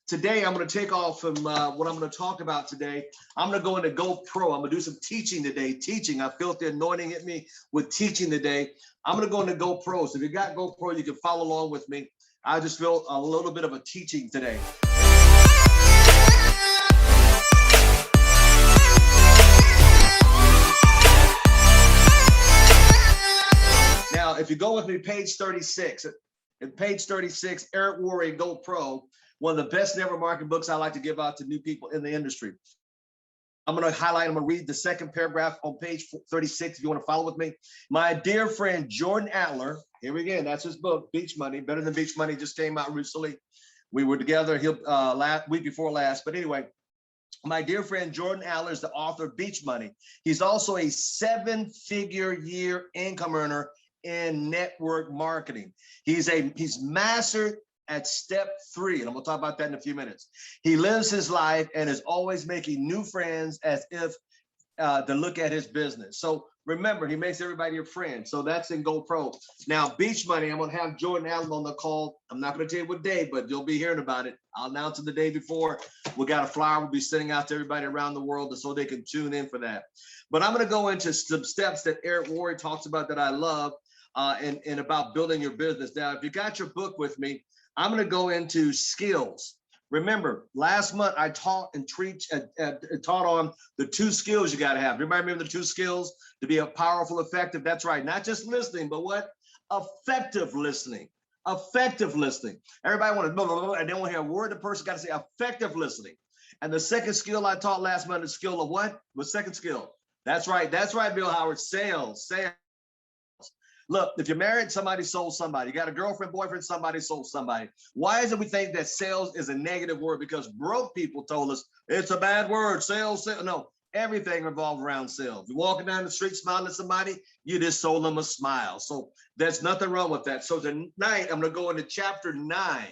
Today, I'm going to take off from what I'm going to talk about today. I'm going to go into GoPro. I'm going to do some teaching today. Teaching. I felt the anointing hit me with teaching today. I'm going to go into GoPro. So if you got GoPro, you can follow along with me. I just felt a little bit of a teaching today. Now, if you go with me, page 36. At page 36, Eric Worre, GoPro, one of the best network marketing books I like to give out to new people in the industry. I'm going to highlight, I'm going to read the second paragraph on page 36 if you want to follow with me. My dear friend, Jordan Adler, here again, that's his book, Beach Money, Better Than Beach Money, just came out recently. We were together week before last, but anyway, my dear friend, Jordan Adler is the author of Beach Money. He's also a 7-figure-year income earner in network marketing. He's mastered at step 3, and I'm gonna talk about that in a few minutes. He lives his life and is always making new friends as if to look at his business. So remember, he makes everybody a friend. So that's in GoPro. Now, Beach Money, I'm gonna have Jordan Allen on the call. I'm not gonna tell you what day, but you'll be hearing about it. I'll announce it the day before. We got a flyer we'll be sending out to everybody around the world so they can tune in for that. But I'm gonna go into some steps that Eric Worre talks about that I love and about building your business. Now, if you got your book with me, I'm going to go into skills. Remember, last month I taught on the 2 skills you got to have. Everybody remember the 2 skills to be a powerful, effective? That's right. Not just listening, but what? Effective listening. Effective listening. Everybody want to blah, blah, blah, and they won't hear a word. The person got to say effective listening. And the second skill I taught last month is skill of what? The second skill. That's right. That's right, Bill Howard. Sales. Sales. Look, if you're married, somebody sold somebody. You got a girlfriend, boyfriend, somebody sold somebody. Why is it we think that sales is a negative word? Because broke people told us it's a bad word. Sales. No, everything revolves around sales. You're walking down the street smiling at somebody, you just sold them a smile. So there's nothing wrong with that. So tonight, I'm going to go into chapter 9.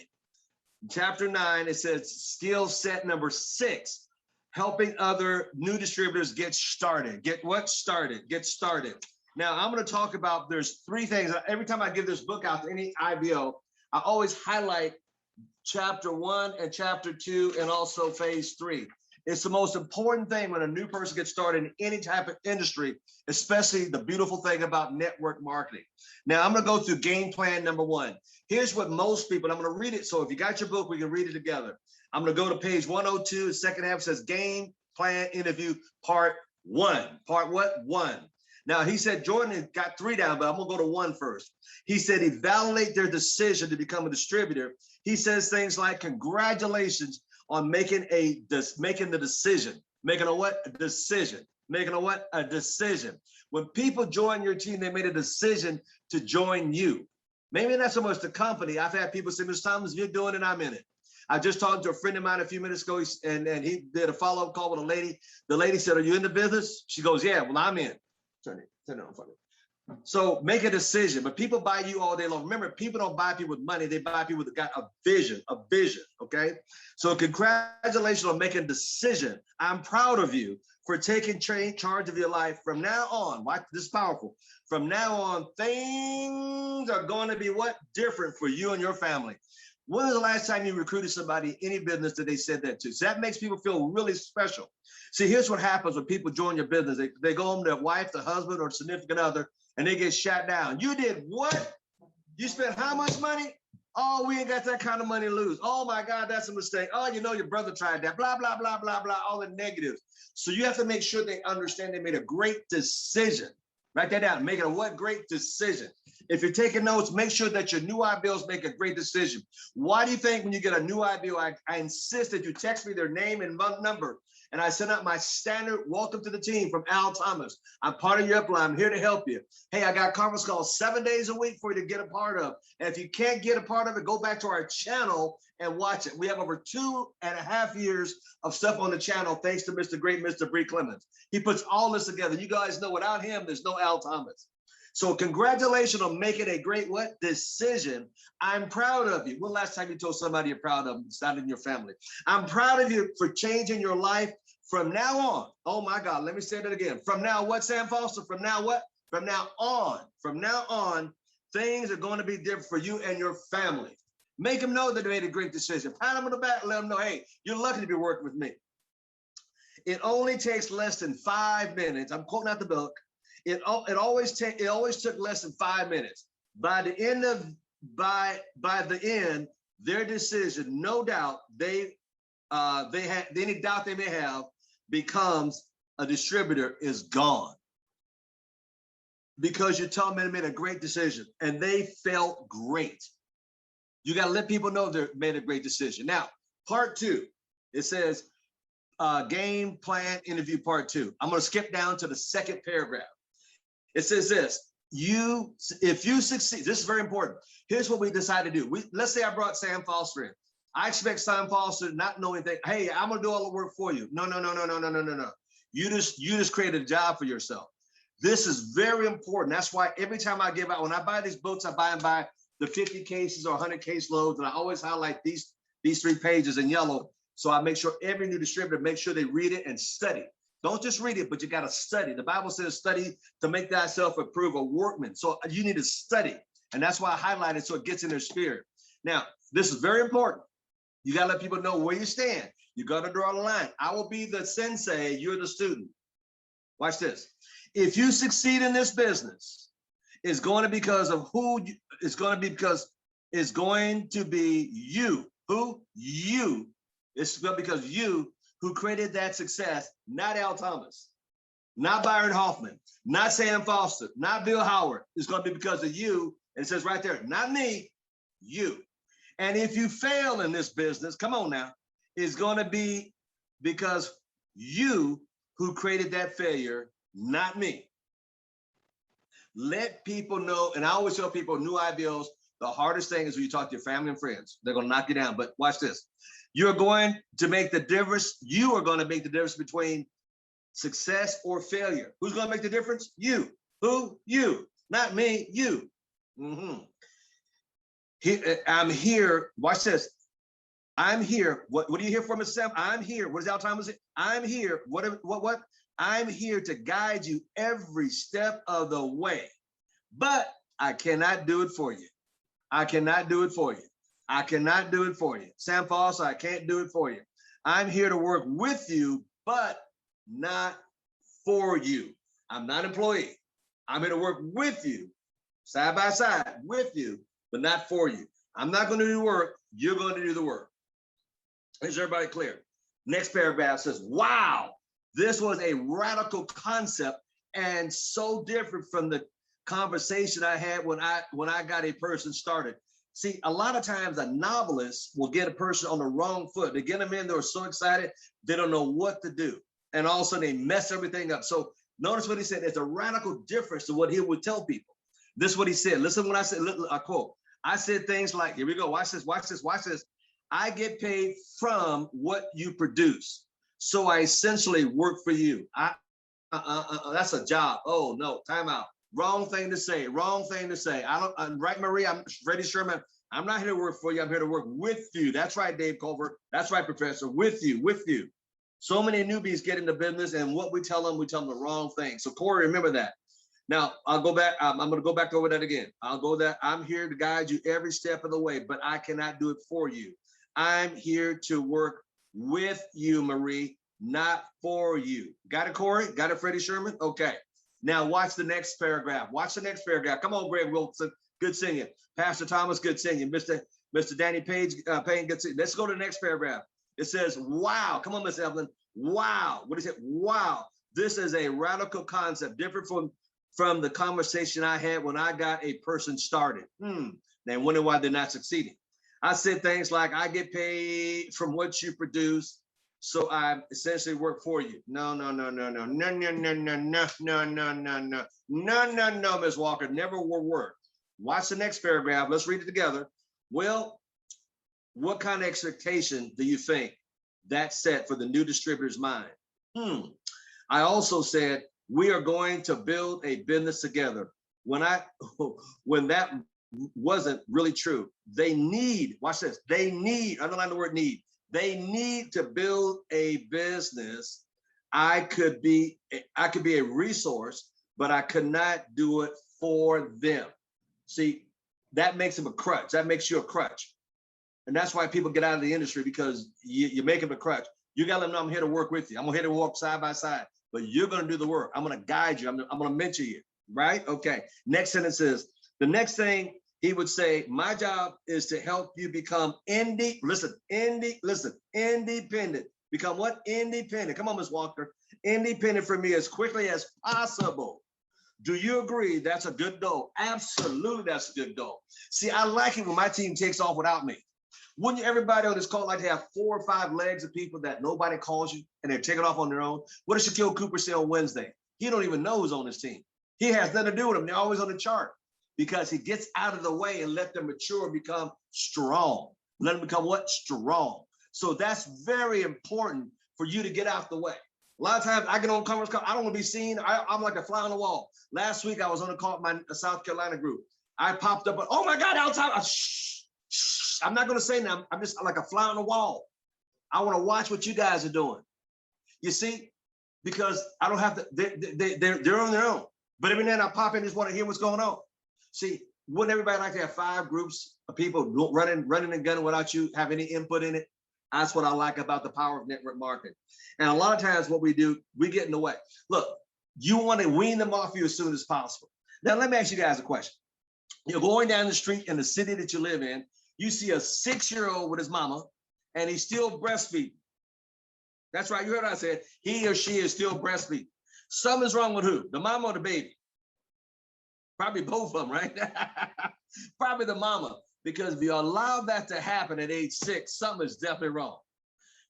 Chapter 9, it says skill set number 6, helping other new distributors get started. Get what? Started. Get started. Now, I'm going to talk about, there's 3 things. Every time I give this book out to any IBO, I always highlight chapter 1 and chapter 2 and also phase 3. It's the most important thing when a new person gets started in any type of industry, especially the beautiful thing about network marketing. Now, I'm going to go through game plan number 1. Here's what most people, I'm going to read it. So if you got your book, we can read it together. I'm going to go to page 102. The second half says game plan interview part 1. Part what? 1. Now, he said Jordan got 3 down, but I'm going to go to 1 first. He said evaluate their decision to become a distributor. He says things like, congratulations on making the decision. Making a what? A decision. Making a what? A decision. When people join your team, they made a decision to join you. Maybe not so much the company. I've had people say, Mr. Thomas, you're doing it, I'm in it. I just talked to a friend of mine a few minutes ago, and he did a follow-up call with a lady. The lady said, are you in the business? She goes, yeah, well, I'm in. Turn it on for me. So make a decision, but people buy you all day long. Remember, people don't buy people with money. They buy people that got a vision, okay? So congratulations on making a decision. I'm proud of you for taking charge of your life. From now on, watch, this is powerful. From now on, things are going to be what? Different for you and your family. When was the last time you recruited somebody, any business that they said that to? So that makes people feel really special. See, here's what happens when people join your business. They go home to their wife, the husband, or significant other, and they get shot down. You did what? You spent how much money? Oh, we ain't got that kind of money to lose. Oh my God, that's a mistake. Oh, you know, your brother tried that, blah, blah, blah, blah, blah, all the negatives. So you have to make sure they understand they made a great decision. Write that down. Make it a what? Great decision. If you're taking notes, make sure that your new IBOs make a great decision. Why do you think when you get a new IBO, I insist that you text me their name and number, and I send out my standard welcome to the team from Al Thomas. I'm part of your upline. I'm here to help you. Hey, I got conference calls 7 days a week for you to get a part of. And if you can't get a part of it, go back to our channel and watch it. We have over 2.5 years of stuff on the channel, thanks to Mr. Bree Clemens. He puts all this together. You guys know without him, there's no Al Thomas. So congratulations on making a great what? Decision. I'm proud of you. When last time you told somebody you're proud of them? It's not in your family. I'm proud of you for changing your life from now on. Oh my God, let me say that again. From now what, Sam Foster? From now what? From now on. From now on, things are going to be different for you and your family. Make them know that they made a great decision. Pat them on the back, let them know, hey, you're lucky to be working with me. It only takes less than 5 minutes. I'm quoting out the book. It always took less than 5 minutes. By the end, their decision, no doubt, any doubt they may have, becomes a distributor is gone. Because you told them they made a great decision and they felt great. You got to let people know they made a great decision. Now, part 2, it says game plan interview part 2. I'm going to skip down to the second paragraph. It says this: if you succeed, this is very important. Here's what we decided to do. Let's say I brought Sam Foster in. I expect Sam Foster not know anything. Hey, I'm going to do all the work for you. No. You just created a job for yourself. This is very important. That's why every time I give out, when I buy these books, I buy them by the 50 cases or 100 case loads, and I always highlight these 3 pages in yellow. So I make sure every new distributor, make sure they read it and study. Don't just read it, but you got to study. The Bible says study to make thyself approve a workman. So you need to study. And that's why I highlight it so it gets in their spirit. Now, this is very important. You got to let people know where you stand. You got to draw the line. I will be the sensei. You're the student. Watch this. If you succeed in this business, it's going to be because of it's going to be you. Who? You. It's because you who created that success, not Al Thomas, not Byron Hoffman, not Sam Foster, not Bill Howard. It's going to be because of you. And it says right there, not me, you. And if you fail in this business, come on now, it's going to be because you who created that failure, not me. Let people know, and I always tell people, new IBOs, the hardest thing is when you talk to your family and friends. They're going to knock you down. But watch this. You're going to make the difference. You are going to make the difference between success or failure. Who's going to make the difference? You. Who? You. Not me, you. I'm here. Watch this. I'm here. What are you here for, Mr. Sam? I'm here. What does Al Thomas say? I'm here. What? I'm here to guide you every step of the way. But I cannot do it for you. I cannot do it for you. I cannot do it for you. Sam Foster, I can't do it for you. I'm here to work with you, but not for you. I'm not an employee. I'm here to work with you, side by side with you, but not for you. I'm not going to do the work. You're going to do the work. Is everybody clear? Next paragraph says, wow, this was a radical concept and so different from the conversation I had when I got a person started. See, a lot of times a novelist will get a person on the wrong foot. They get them in, they're so excited, they don't know what to do. And all of a sudden they mess everything up. So notice what he said. There's a radical difference to what he would tell people. This is what he said. Listen when I said, I quote, I said things like, here we go, watch this, watch this, watch this. I get paid from what you produce. So I essentially work for you. That's a job. Oh no, time out. Wrong thing to say, wrong thing to say. I'm right, Marie, I'm Freddie Sherman. I'm not here to work for you, I'm here to work with you. That's right, Dave Culver. That's right, Professor, with you. So many newbies get into business and what we tell them the wrong thing. So Corey, remember that. Now, I'll go back, I'm gonna go back over that again. I'm here to guide you every step of the way, but I cannot do it for you. I'm here to work with you, Marie, not for you. Got it, Corey? Got it, Freddie Sherman? Okay. Now watch the next paragraph. Watch the next paragraph. Come on, Greg Wilson. Good singing. Pastor Thomas, good singing. Mr. Danny Payne, good singing. Let's go to the next paragraph. It says, wow. Come on, Miss Evelyn. Wow. What is it? Wow. This is a radical concept, different from the conversation I had when I got a person started. They wonder why they're not succeeding. I said things like, I get paid from what you produce. So I essentially work for you. No, Ms. Walker, never will work. Watch the next paragraph. Let's read it together. Well, what kind of expectation do you think that set for the new distributor's mind? I also said, we are going to build a business together. When that wasn't really true, they need, watch this, they need, underline the word need. They need to build a business. I could be a resource, but I could not do it for them. See, that makes them a crutch. That makes you a crutch. And that's why people get out of the industry, because you make them a crutch. You got to let them know I'm here to work with you. I'm here to walk side by side, but you're going to do the work. I'm going to guide you. I'm going to mentor you, right? Okay. Next sentence is, the next thing he would say, my job is to help you become independent. Become what? Independent. Come on, Ms. Walker. Independent for me as quickly as possible. Do you agree that's a good goal? Absolutely, that's a good goal. See, I like it when my team takes off without me. Wouldn't everybody on this call like to have 4 or 5 legs of people that nobody calls you and they're taking off on their own? What did Shaquille Cooper say on Wednesday? He don't even know who's on his team. He has nothing to do with them. They're always on the chart, because he gets out of the way and let them mature, become strong. Let them become what? Strong. So that's very important for you to get out the way. A lot of times I get on conference call, I don't want to be seen. I'm like a fly on the wall. Last week I was on a call with my South Carolina group. I popped up, oh my God, Al Thomas. I'm not going to say nothing. I'm just like a fly on the wall. I want to watch what you guys are doing. You see, because I don't have to, they're on their own. But every now and then I pop in, just want to hear what's going on. See, wouldn't everybody like to have 5 groups of people running and gunning without you have any input in it? That's what I like about the power of network marketing. And a lot of times what we do, we get in the way. Look, you want to wean them off you as soon as possible. Now, let me ask you guys a question. You're going down the street in the city that you live in, you see a 6-year-old with his mama, and he's still breastfeeding. That's right, you heard what I said. He or she is still breastfeeding. Something's wrong with who? The mama or the baby? Probably both of them, right? Probably the mama. Because if you allow that to happen at age 6, something is definitely wrong.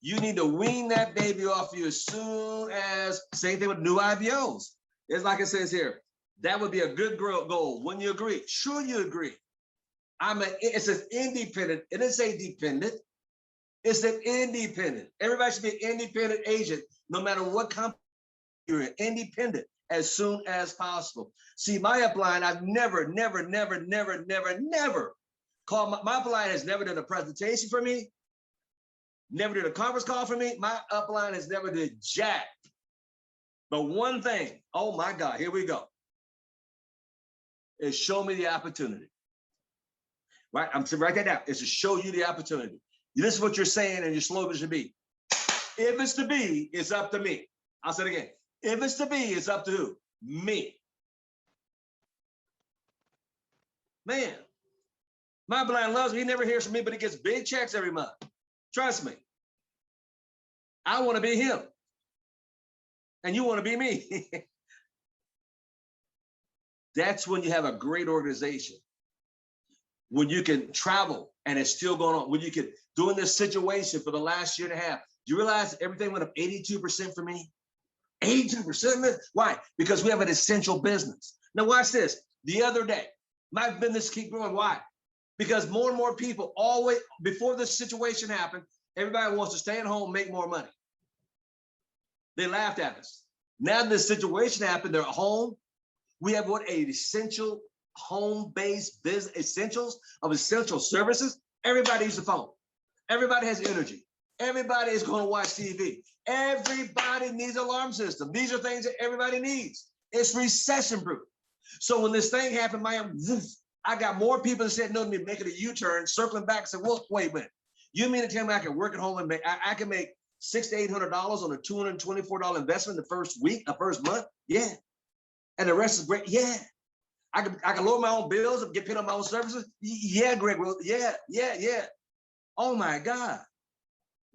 You need to wean that baby off you as soon as, same thing with new IBOs. It's like it says here, that would be a good goal. Wouldn't you agree? Sure, you agree. It says independent. It didn't say dependent. It said independent. Everybody should be an independent agent, no matter what company you're in. Independent as soon as possible. See, my upline, I've never called. My upline has never done a presentation for me, never did a conference call for me. My upline has never did jack. But one thing, oh my God, here we go, is show me the opportunity. Right? I'm to write that down. It's to show you the opportunity. This is what you're saying, and your slogan should be, if it's to be, it's up to me. I'll say it again. If it's to be, it's up to who? Me. Man, my blind loves me. He never hears from me, but he gets big checks every month. Trust me. I want to be him. And you want to be me. That's when you have a great organization. When you can travel and it's still going on. When you can, doing this situation for the last year and a half, do you realize everything went up 82% for me? 82%? Why? Because we have an essential business. Now watch this. The other day, my business keep growing. Why? Because more and more people always, before this situation happened, everybody wants to stay at home, make more money. They laughed at us. Now this situation happened, they're at home. We have what? An essential home-based business, essentials of essential services. Everybody uses the phone. Everybody has energy. Everybody is going to watch TV. Everybody needs an alarm system. These are things that everybody needs. It's recession-proof. So when this thing happened, I got more people that said no to me, making a U-turn, circling back and said, well, wait a minute. You mean to tell me I can work at home and I can make $600 to $800 on a $224 investment the first week, the first month? Yeah. And the rest is great. Yeah. I can lower my own bills and get paid on my own services. Yeah, Greg. Well, yeah. Oh my God.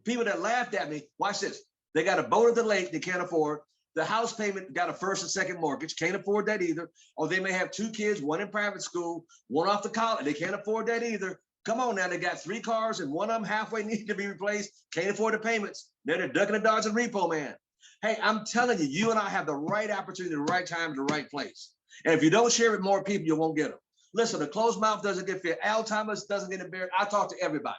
People that laughed at me, watch this. They got a boat at the lake they can't afford. The house payment got a first and second mortgage, can't afford that either. Or they may have 2 kids, 1 in private school, 1 off to college, they can't afford that either. Come on now, they got 3 cars and 1 of them halfway need to be replaced, can't afford the payments. They're ducking and dodging repo, man. Hey, I'm telling you, you and I have the right opportunity, the right time, the right place. And if you don't share with more people, you won't get them. Listen, a closed mouth doesn't get fed. Al Thomas doesn't get embarrassed. I talk to everybody.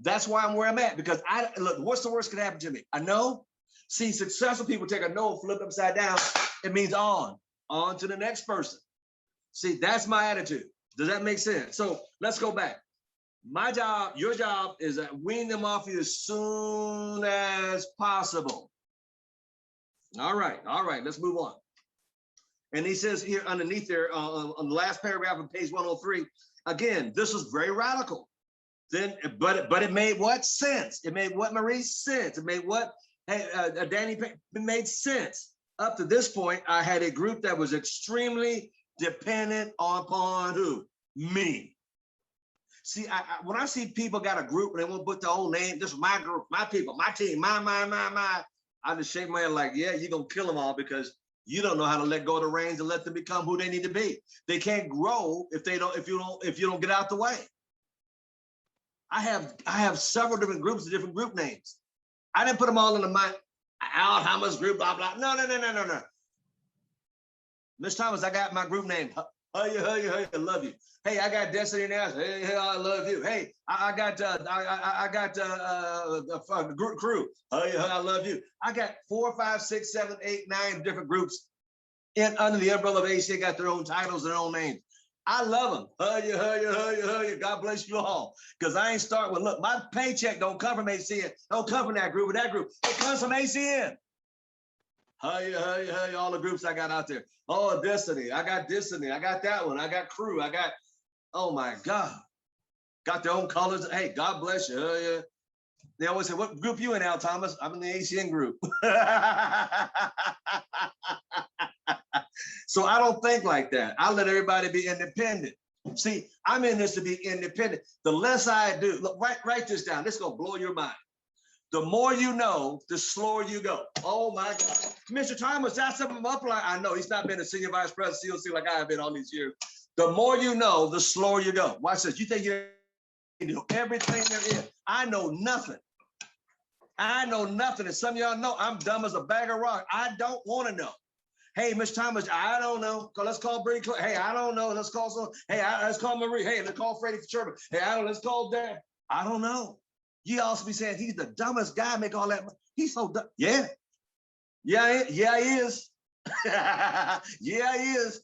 That's why I'm where I'm at, because look, what's the worst that can happen to me? A no. See, successful people take a no, flip upside down. It means on to the next person. See, that's my attitude. Does that make sense? So let's go back. My job, your job is to wean them off you as soon as possible. All right, let's move on. And he says here underneath there on the last paragraph of page 103, again, this is very radical. Then, but it made what sense? It made what, Marie, sense? It made what, hey, Danny, it made sense. Up to this point, I had a group that was extremely dependent upon who? Me. See, when I see people got a group and they won't put their own name, this is my group, my people, my team, my, I just shake my head like, yeah, you're gonna kill them all because you don't know how to let go of the reins and let them become who they need to be. They can't grow if you don't get out the way. I have several different groups of different group names. I didn't put them all in the Al Thomas group, blah, blah. No. Miss Thomas, I got my group name. Hey, I love you. Hey, I got Destiny now. Hey, I love you. Hey, I got the group crew. Hey, I love you. I got 4, 5, 6, 7, 8, 9 different groups under the umbrella of AC. Got their own titles, their own names. I love them. Hug you. God bless you all. Because I ain't starting with, look, my paycheck don't come from ACN. Don't come from that group or that group. It comes from ACN. Hug you, all the groups I got out there. Oh, Destiny. I got Destiny. I got that one. I got crew. I got, oh my God. Got their own colors. Hey, God bless you. Yeah. They always say, what group you in, Al Thomas? I'm in the ACN group. So I don't think like that. I let everybody be independent. See, I'm in this to be independent. The less I do, look, write this down. This is gonna blow your mind. The more you know, the slower you go. Oh my God. Mr. Thomas, that's something up like, I know he's not been a senior vice president, COC like I have been all these years. The more you know, the slower you go. Watch this. You think you know everything there is. I know nothing. I know nothing. And some of y'all know I'm dumb as a bag of rock. I don't want to know. Hey, Mr. Thomas, I don't know. Let's call Brady. Hey, I don't know. Let's call some. Hey, let's call Marie. Hey, let's call Freddie Sherman. Hey, let's call Dan. I don't know. You also be saying he's the dumbest guy. Make all that money. He's so dumb. Yeah, he is. Yeah, he is.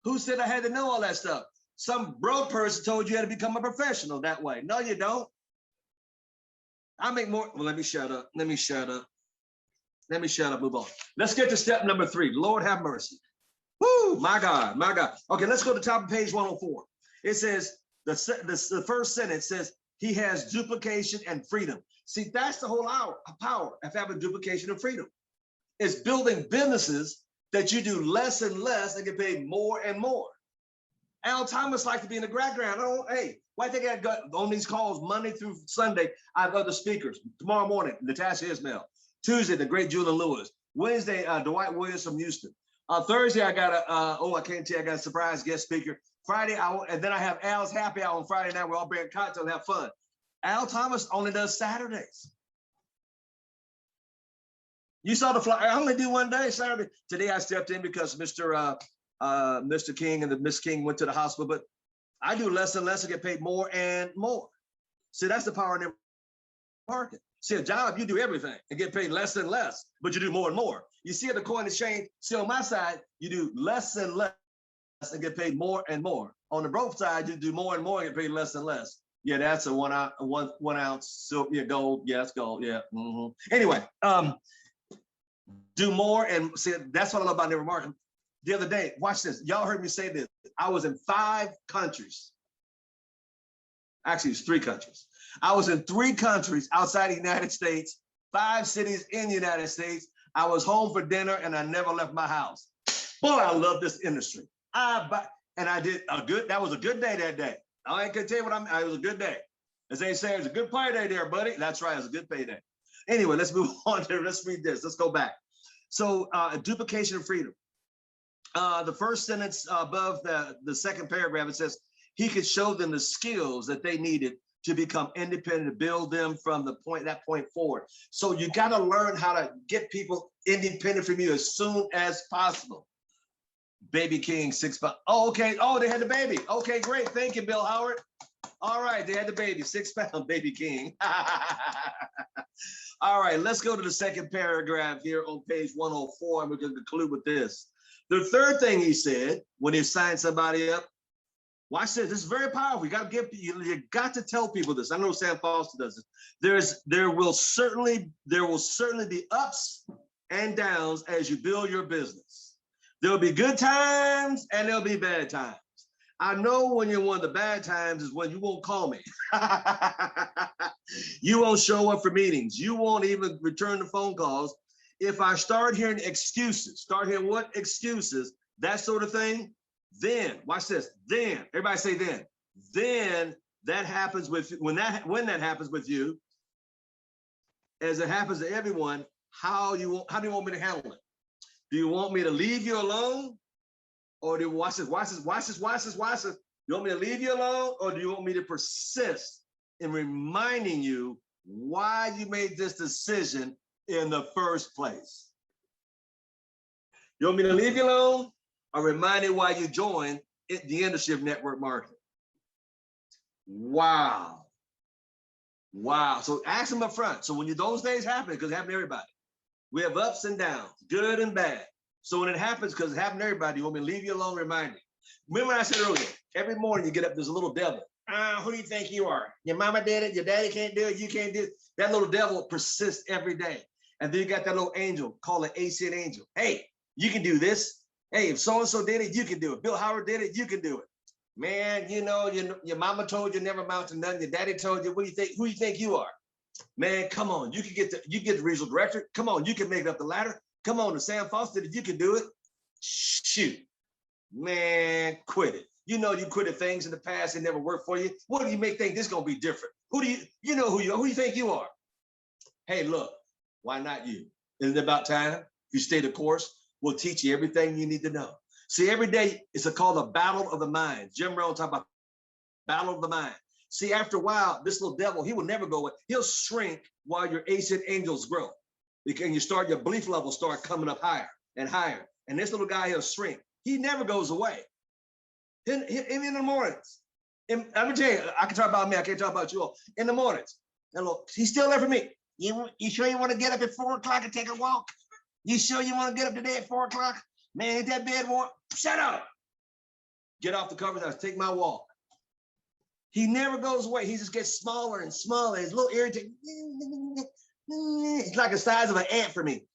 Who said I had to know all that stuff? Some broke person told you had to become a professional that way. No, you don't. I make more. Well, let me shut up. Move on. Let's get to step number 3. Lord have mercy. Woo, my God. Okay, let's go to the top of page 104. It says, the first sentence says, he has duplication and freedom. See, that's the whole power of having duplication and freedom. It's building businesses that you do less and less and get paid more and more. Al Thomas likes to be in the background. Oh, hey, why think I got on these calls Monday through Sunday? I have other speakers. Tomorrow morning, Natasha Ismail. Tuesday, the great Julian Lewis. Wednesday, Dwight Williams from Houston. Thursday, I got I can't tell you, I got a surprise guest speaker. Friday, and then I have Al's Happy Hour on Friday night. We're all bring cocktails and have fun. Al Thomas only does Saturdays. You saw the flyer. I only do one day, Saturday. Today I stepped in because Mr. King and Miss King went to the hospital, but I do less and less and get paid more and more. See, that's the power in the market. See, a job, you do everything and get paid less and less, but you do more and more. You see the coin exchange. See, on my side, you do less and less and get paid more and more. On the broke side, you do more and more and get paid less and less. Yeah, that's a one ounce silver, yeah, gold. Yeah, it's gold. Yeah. Anyway, do more and see. That's what I love about network marketing. The other day, watch this. Y'all heard me say this. I was in 5 countries. Actually, it's 3 countries. I was in 3 countries outside the United States, 5 cities in the United States. I was home for dinner and I never left my house. Boy, I love this industry. And I did that was a good day that day. I ain't gonna tell you it was a good day. As they say, it's a good payday there, buddy. That's right, it's a good payday. Anyway, let's move on there. Let's read this. Let's go back. So duplication of freedom. The first sentence above the second paragraph, it says, he could show them the skills that they needed to become independent, to build them from that point forward. So you got to learn how to get people independent from you as soon as possible. Baby King, 6 pounds. Oh, okay. Oh, they had the baby. Okay, great. Thank you, Bill Howard. All right, they had the baby, 6 pound Baby King. All right, let's go to the second paragraph here on page 104, and we're going to conclude with this. The third thing he said when he signed somebody up, watch this. This is very powerful. You got to tell people this. I know Sam Foster does this. There will certainly be ups and downs as you build your business. There'll be good times and there'll be bad times. I know when you're one of the bad times is when you won't call me. You won't show up for meetings. You won't even return the phone calls. If I start hearing excuses, start hearing what excuses, that sort of thing, then watch this. Then everybody say then that happens with when that happens with you, as it happens to everyone. How do you want me to handle it? Do you want me to leave you alone? Or do you watch this? You want me to leave you alone, or do you want me to persist in reminding you why you made this decision in the first place? You want me to leave you alone, or remind you why you joined the industry of network marketing? Wow. Wow. So ask them up front. So when those days happen, because it happens to everybody, we have ups and downs, good and bad. So when it happens, because it happened to everybody, you want me to leave you alone, remind me. Remember I said earlier, every morning you get up, there's a little devil. Who do you think you are? Your mama did it, your daddy can't do it, you can't do it. That little devil persists every day. And then you got that little angel, call it ACN angel. Hey, you can do this. Hey, if so-and-so did it, you can do it. Bill Howard did it, you can do it. Man, your mama told you never amount to nothing. Your daddy told you, what do you think? Who do you think you are? Man, come on, you can get the regional director. Come on, you can make it up the ladder. Come on, to Sam Foster, you can do it. Shoot, man, quit it. You quit at things in the past that never worked for you. What do you think this is gonna be different? You know who you are? Who do you think you are? Hey, look, why not you? Isn't it about time? If you stay the course, we'll teach you everything you need to know. See, every day it's called a battle of the mind. Jim Rohn talked about battle of the mind. See, after a while, this little devil, he will never go away. He'll shrink while your ACN angels grow. Because your belief levels start coming up higher and higher. And this little guy, he'll shrink. He never goes away. In the mornings. I'm gonna tell you, I can talk about me, I can't talk about you all. In the mornings. And look, he's still there for me. You sure you want to get up at 4 o'clock and take a walk? You sure you want to get up today at 4 o'clock? Man, ain't that bed warm? Shut up. Get off the covers, I'll take my walk. He never goes away. He just gets smaller and smaller. He's a little irritating. It's like the size of an ant for me.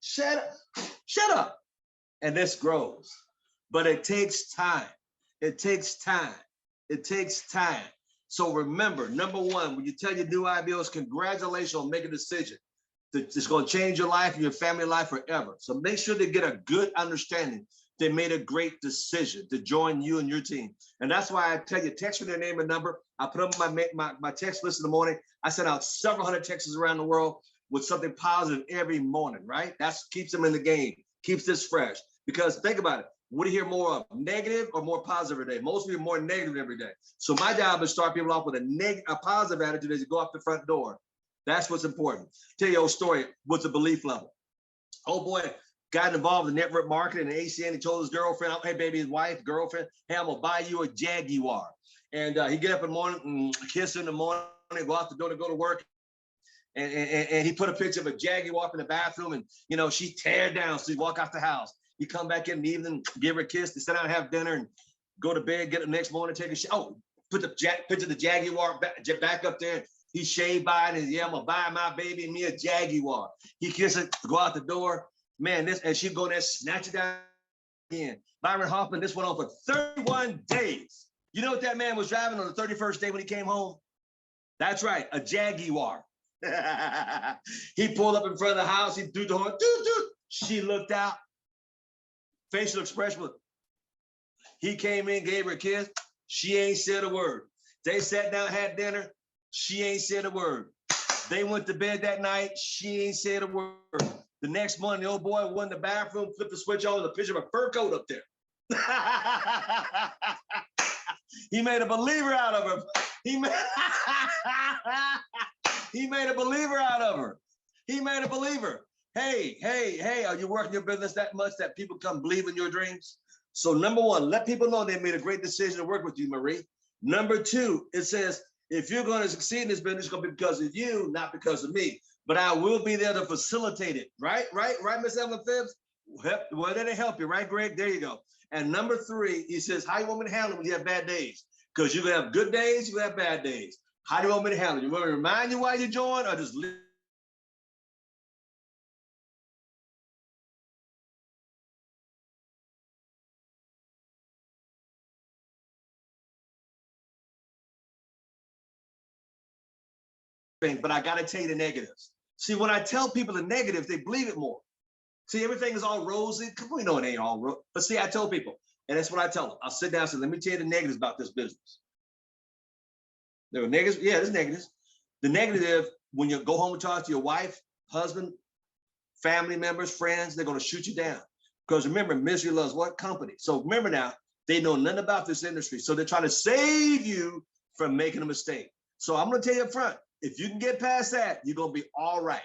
Shut up. Shut up. And this grows. But it takes time. It takes time. It takes time. So remember, number one, when you tell your new IBOs, congratulations on making a decision. It's going to change your life and your family life forever. So make sure they get a good understanding. They made a great decision to join you and your team. And that's why I tell you, text me their name and number. I put them on my text list in the morning. I send out several hundred texts around the world with something positive every morning, right? That keeps them in the game, keeps this fresh. Because think about it. What do you hear more of, negative or more positive every day? Most of you are more negative every day. So my job is to start people off with a positive attitude as you go out the front door. That's what's important. Tell you a story. What's the belief level? Oh boy, got involved in network marketing and ACN. He told his girlfriend, hey baby, his wife, girlfriend, hey, I'm gonna buy you a Jaguar. And he get up in the morning, kiss her in the morning, go out the door to go to work. And he put a picture of a Jaguar up in the bathroom, and she tear down. So he walk out the house. He come back in the evening, give her a kiss, they sit down and have dinner and go to bed, get up the next morning, take a shower. Oh, put the picture of the Jaguar back up there. He shaved by it and yeah, I'm gonna buy my baby and me a Jaguar. He kiss it, go out the door. Man, and she'd go there, snatch it down again. Byron Hoffman, this went on for 31 days. You know what that man was driving on the 31st day when he came home? That's right, a Jaguar. He pulled up in front of the house, he threw the horn, doo-doo. She looked out, facial expression. He came in, gave her a kiss. She ain't said a word. They sat down, had dinner. She ain't said a word. They went to bed that night. She ain't said a word. The next morning, the old boy went in the bathroom, flipped the switch on, with a picture of a fur coat up there. He made a believer out of her. He made a believer out of her. He made a believer. Hey, are you working your business that much that people come believe in your dreams? So number one, let people know they made a great decision to work with you, Marie. Number two, it says, if you're going to succeed in this business, it's going to be because of you, not because of me. But I will be there to facilitate it. Right, Miss Evelyn Phibbs? Well, did it help you, right, Greg? There you go. And number three, he says, how you want me to handle it when you have bad days? Because you're going to have good days, you're going to have bad days. How do you want me to handle it? You want me to remind you why you joined or just leave? thing, but I got to tell you the negatives. See, when I tell people the negatives, they believe it more. See, everything is all rosy. We know it ain't all rosy. But see, I tell people, and that's what I tell them. I'll sit down and say, let me tell you the negatives about this business. There are negatives. Yeah, there's negatives. The negative, when you go home and talk to your wife, husband, family members, friends, they're going to shoot you down. Because remember, misery loves what? Company. So remember now, they know nothing about this industry. So they're trying to save you from making a mistake. So I'm going to tell you up front, if you can get past that, you're going to be all right.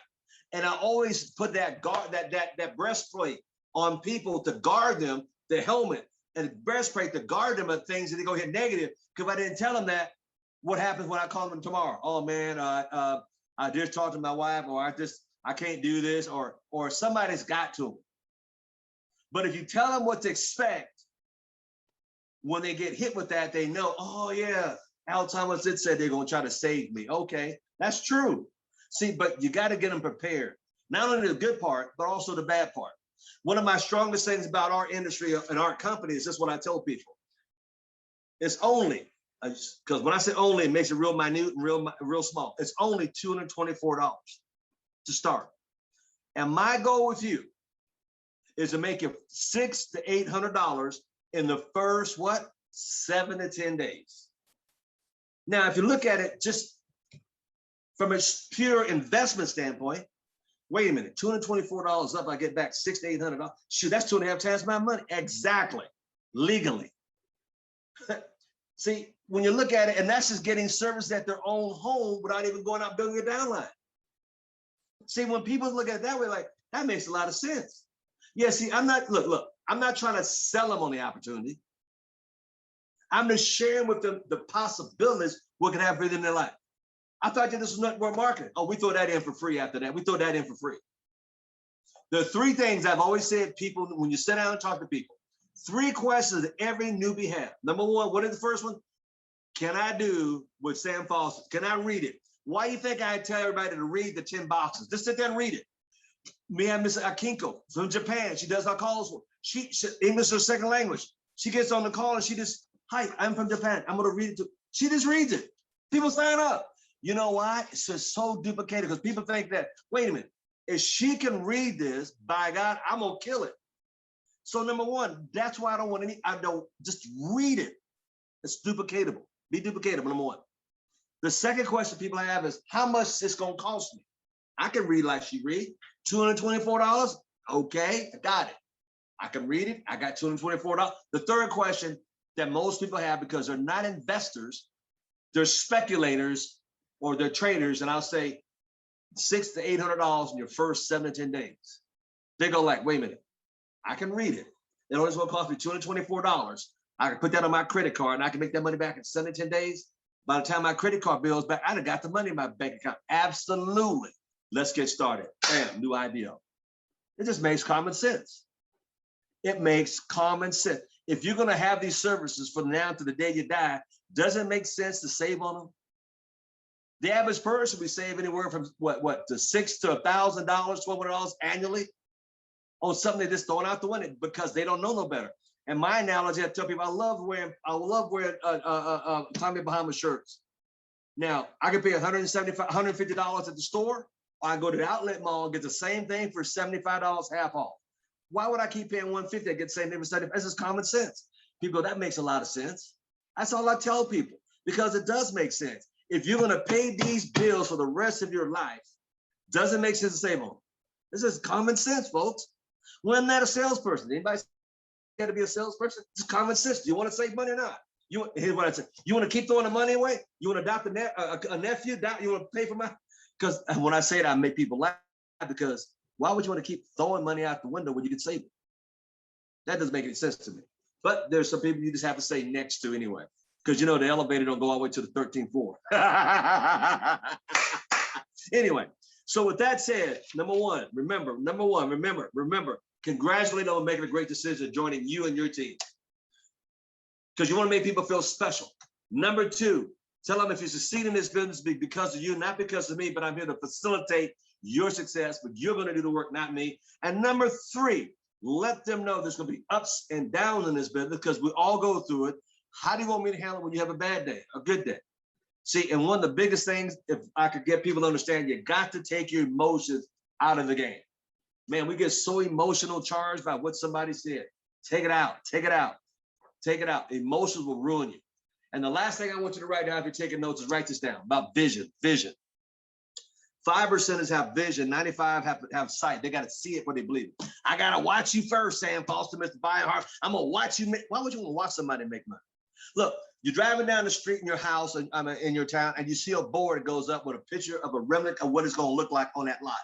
And I always put that guard, that breastplate on people to guard them, the helmet and the breastplate to guard them of things that they go hit negative. Because if I didn't tell them that, what happens when I call them tomorrow? Oh man, I just talked to my wife, or I can't do this, or somebody's got to them. But if you tell them what to expect, when they get hit with that, they know, oh yeah, Al Thomas did say they're going to try to save me. Okay, that's true. See, but you got to get them prepared. Not only the good part, but also the bad part. One of my strongest things about our industry and our company is just what I tell people. It's only, because when I say only, it makes it real minute and real small. It's only $224 to start. And my goal with you is to make you $600 to $800 in the first, 7 to 10 days. Now, if you look at it just from a pure investment standpoint, wait a minute, $224 up, I get back $600 to $800. Shoot, that's 2.5 times my money. Exactly, legally. See, when you look at it, and that's just getting service at their own home without even going out building a downline. See, when people look at it that way, like, that makes a lot of sense. Yeah, see, I'm not, look, I'm not trying to sell them on the opportunity. I'm just sharing with them the possibilities what can happen in their life. I thought that this was network marketing. Oh, we throw that in for free after that. We throw that in for free. There are 3 things I've always said, people, when you sit down and talk to people, 3 questions that every newbie has. Number 1, what is the first one? Can I do what Sam Foster? Can I read it? Why do you think I tell everybody to read the 10 boxes? Just sit there and read it. Me and Miss Akinko from Japan, she does our calls. She English is her second language. She gets on the call and she just, hi, I'm from Japan. I'm going to read it. She just reads it. People sign up. You know why? It's just so duplicated because people think that, wait a minute, if she can read this, by God, I'm going to kill it. So number 1, that's why I don't just read it. It's duplicatable. Be duplicatable, number 1. The second question people have is, how much is this going to cost me? I can read like she read. $224? Okay, I got it. I can read it. I got $224. The third question that most people have, because they're not investors, they're speculators or they're traders, and I'll say $600 to $800 in your first 7 to 10 days. They go like, wait a minute, I can read it. It only going to cost me $224. I can put that on my credit card and I can make that money back in 7 to 10 days. By the time my credit card bill is back, I done got the money in my bank account. Absolutely. Let's get started. Bam, new idea. It just makes common sense. It makes common sense. If you're going to have these services from now to the day you die, doesn't it make sense to save on them? The average person, we save anywhere from what to $600 to $1,000, $1,200 annually on something they're just throwing out the window because they don't know no better. And my analogy, I tell people, I love wearing Tommy Bahama shirts. Now, I can pay $175, $150 at the store, or I can go to the outlet mall and get the same thing for $75 half off. Why would I keep paying $150 and get the same thing for $75? This is common sense. People go, that makes a lot of sense. That's all I tell people, because it does make sense. If you're going to pay these bills for the rest of your life, doesn't make sense to save on them. This is common sense, folks. Well, I'm not a salesperson. Anybody got to be a salesperson? It's common sense. Do you want to save money or not? Here's what I say. You want to keep throwing the money away? You want to adopt a nephew? You want to pay for my? Because when I say that, I make people laugh, because why would you want to keep throwing money out the window when you can save it? That doesn't make any sense to me. But there's some people you just have to say next to anyway, because you know the elevator don't go all the way to the 13th floor. Anyway, so with that said, number one, remember, congratulate on making a great decision, joining you and your team, because you want to make people feel special. Number 2, tell them if you succeed in this business, because of you, not because of me, but I'm here to facilitate your success, but you're going to do the work, not me. And number 3, let them know there's going to be ups and downs in this business, because we all go through it. How do you want me to handle it when you have a bad day, a good day? See, and one of the biggest things, if I could get people to understand, you got to take your emotions out of the game. Man, we get so emotional charged by what somebody said. Take it out, take it out, take it out. Emotions will ruin you. And the last thing I want you to write down if you're taking notes is write this down about vision, vision. 5% have vision, 95 have sight. They got to see it before they believe it. I got to watch you first, Sam Foster, Mr. Byheart. I'm going to watch you. Why would you want to watch somebody make money? Look, you're driving down the street in your house, in your town, and you see a board that goes up with a picture of a remnant of what it's going to look like on that lot.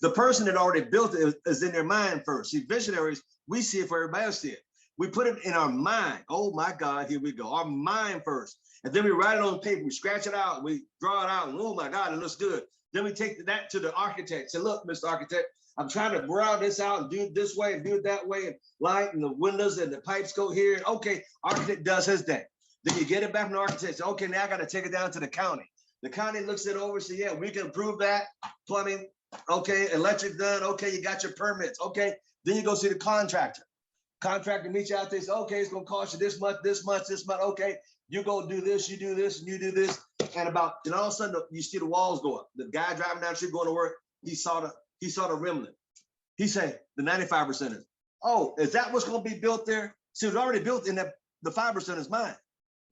The person that already built it is in their mind first. See, visionaries, we see it for everybody else to see it. We put it in our mind. Oh my God, here we go. Our mind first. And then we write it on paper. We scratch it out. We draw it out. And oh my God, it looks good. Then we take that to the architect. Say, look, Mr. Architect, I'm trying to brow this out and do it this way and do it that way. And light and the windows and the pipes go here. Okay, architect does his thing. Then you get it back from the architect. Say, okay, now I got to take it down to the county. The county looks it over. Say, yeah, we can approve that. Plumbing. Okay, electric done. Okay, you got your permits. Okay, then you go see the contractor. Contractor meets you out there. Say, okay, it's gonna cost you this much, this much, this much. Okay, you go do this, you do this, and you do this. And all of a sudden you see the walls go up. The guy driving down the street going to work, he saw the remnant. He said the 95%. Oh, is that what's gonna be built there? See, it's already built in that. The 5% is mine.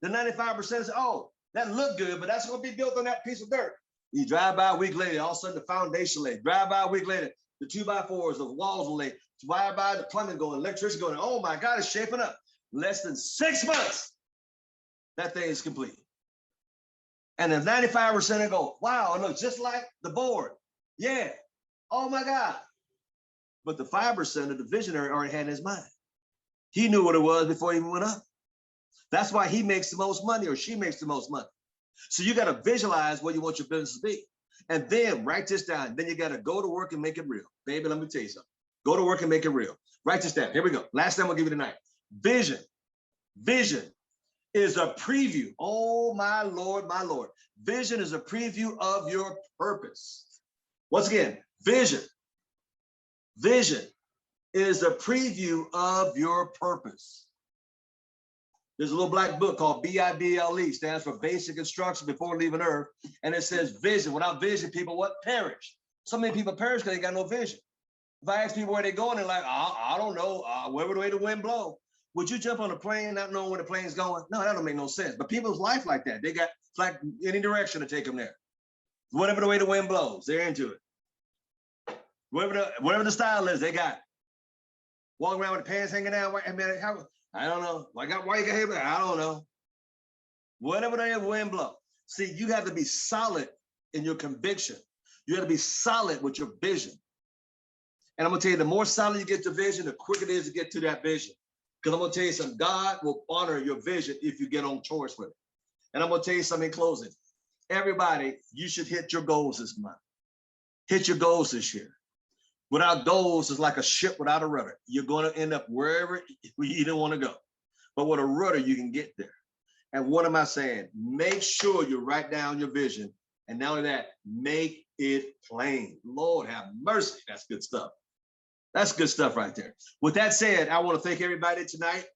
The 95% is, oh, that looked good, but that's gonna be built on that piece of dirt. You drive by a week later, all of a sudden the foundation laid. Drive by a week later, the 2x4s, the walls were laid. Drive by the plumbing going, electricity going. Oh my God, it's shaping up. Less than 6 months, that thing is complete. And the 95% go, wow, it looks just like the board. Yeah. Oh my God. But the 5% of the visionary already had in his mind. He knew what it was before he even went up. That's why he makes the most money or she makes the most money. So you got to visualize what you want your business to be. And then write this down. Then you got to go to work and make it real. Baby, let me tell you something. Go to work and make it real. Write this down. Here we go. Last time I'll give you tonight. Vision. Vision is a preview. Oh, my Lord, my Lord. Vision is a preview of your purpose. Once again, vision. Vision is a preview of your purpose. There's a little black book called BIBLE, stands for Basic Instruction Before Leaving Earth. And it says vision. Without vision, people what? Perish. So many people perish because they got no vision. If I ask people where they're going, they're like, I don't know, wherever the way the wind blow. Would you jump on a plane not knowing where the plane's going? No, that don't make no sense. But people's life like that. They got like any direction to take them there. Whatever the way the wind blows, they're into it. Whatever the style is, they got it. Walking around with the pants hanging down. I don't know. Why you got hair? I don't know. Whatever the wind blow. See, you have to be solid in your conviction. You have to be solid with your vision. And I'm gonna tell you, the more solid you get to vision, the quicker it is to get to that vision. Because I'm gonna tell you something, God will honor your vision if you get on course with it. And I'm gonna tell you something in closing. Everybody, you should hit your goals this month. Hit your goals this year. Without goals, it's like a ship without a rudder. You're gonna end up wherever you don't wanna go. But with a rudder, you can get there. And what am I saying? Make sure you write down your vision. And not only that, make it plain. Lord have mercy. That's good stuff. That's good stuff right there. With that said, I want to thank everybody tonight.